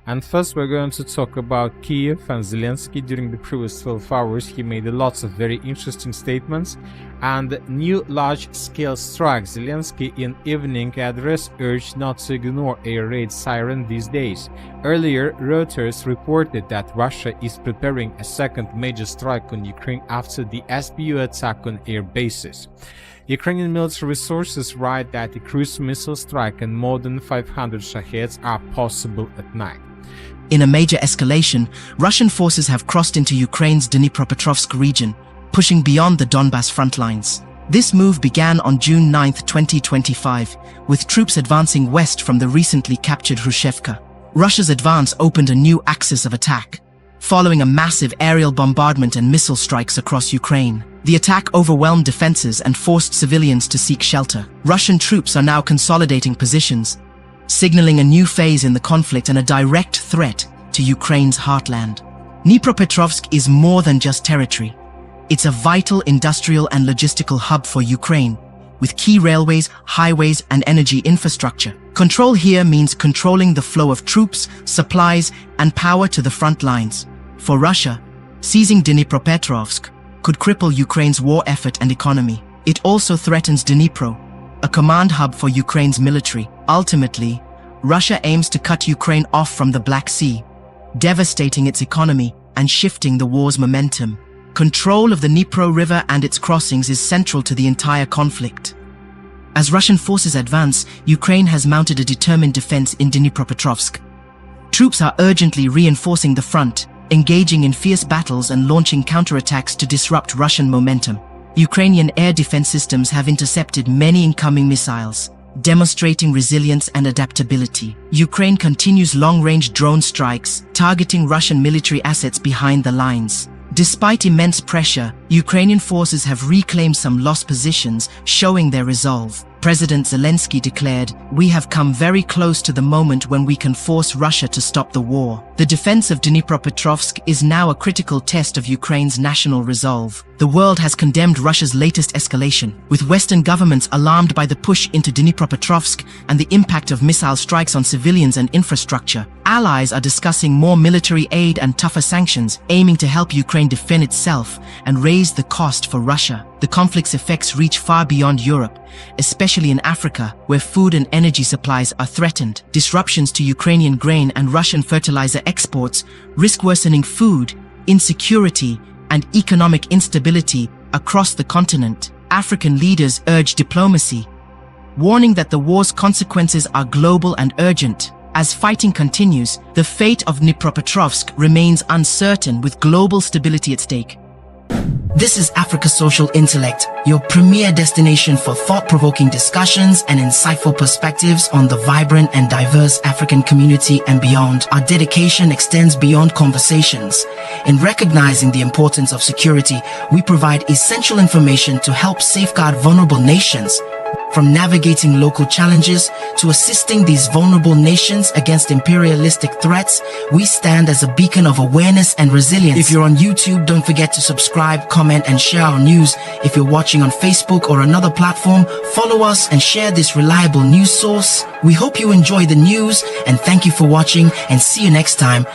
And first we're going to talk about Kiev and Zelensky. During the previous 12 hours he made lots of very interesting statements and new large-scale strikes. Zelensky in evening address urged not to ignore air raid siren these days. Earlier, Reuters reported that Russia is preparing a second major strike on Ukraine after the SBU attack on air bases. Ukrainian military resources write that a cruise missile strike and more than 500 Shaheds are possible at night. In a major escalation, Russian forces have crossed into Ukraine's Dnipropetrovsk region, pushing beyond the Donbas front lines. This move began on June 9, 2025, with troops advancing west from the recently captured Hrushevka. Russia's advance opened a new axis of attack, following a massive aerial bombardment and missile strikes across Ukraine. The attack overwhelmed defenses and forced civilians to seek shelter. Russian troops are now consolidating positions, signaling a new phase in the conflict and a direct threat to Ukraine's heartland. Dnipropetrovsk is more than just territory. It's a vital industrial and logistical hub for Ukraine, with key railways, highways, and energy infrastructure. Control here means controlling the flow of troops, supplies, and power to the front lines. For Russia, seizing Dnipropetrovsk could cripple Ukraine's war effort and economy. It also threatens Dnipro, a command hub for Ukraine's military. Ultimately, Russia aims to cut Ukraine off from the Black Sea, devastating its economy and shifting the war's momentum. Control of the Dnipro River and its crossings is central to the entire conflict. As Russian forces advance, Ukraine has mounted a determined defense in Dnipropetrovsk. Troops are urgently reinforcing the front, engaging in fierce battles and launching counterattacks to disrupt Russian momentum. Ukrainian air defense systems have intercepted many incoming missiles, demonstrating resilience and adaptability. Ukraine continues long-range drone strikes, targeting Russian military assets behind the lines. Despite immense pressure, Ukrainian forces have reclaimed some lost positions, showing their resolve. President Zelensky declared, "We have come very close to the moment when we can force Russia to stop the war." The defense of Dnipropetrovsk is now a critical test of Ukraine's national resolve. The world has condemned Russia's latest escalation, with Western governments alarmed by the push into Dnipropetrovsk and the impact of missile strikes on civilians and infrastructure. Allies are discussing more military aid and tougher sanctions, aiming to help Ukraine defend itself and raise the cost for Russia. The conflict's effects reach far beyond Europe, especially in Africa, where food and energy supplies are threatened. Disruptions to Ukrainian grain and Russian fertilizer exports risk worsening food, insecurity, and economic instability across the continent. African leaders urge diplomacy, warning that the war's consequences are global and urgent. As fighting continues, the fate of Dnipropetrovsk remains uncertain, with global stability at stake. This is Africa Social Intellect, your premier destination for thought-provoking discussions and insightful perspectives on the vibrant and diverse African community and beyond. Our dedication extends beyond conversations. In recognizing the importance of security, we provide essential information to help safeguard vulnerable nations. From navigating local challenges to assisting these vulnerable nations against imperialistic threats, we stand as a beacon of awareness and resilience. If you're on YouTube, don't forget to subscribe, comment, and share our news. If you're watching on Facebook or another platform, follow us and share this reliable news source. We hope you enjoy the news, and thank you for watching, and see you next time.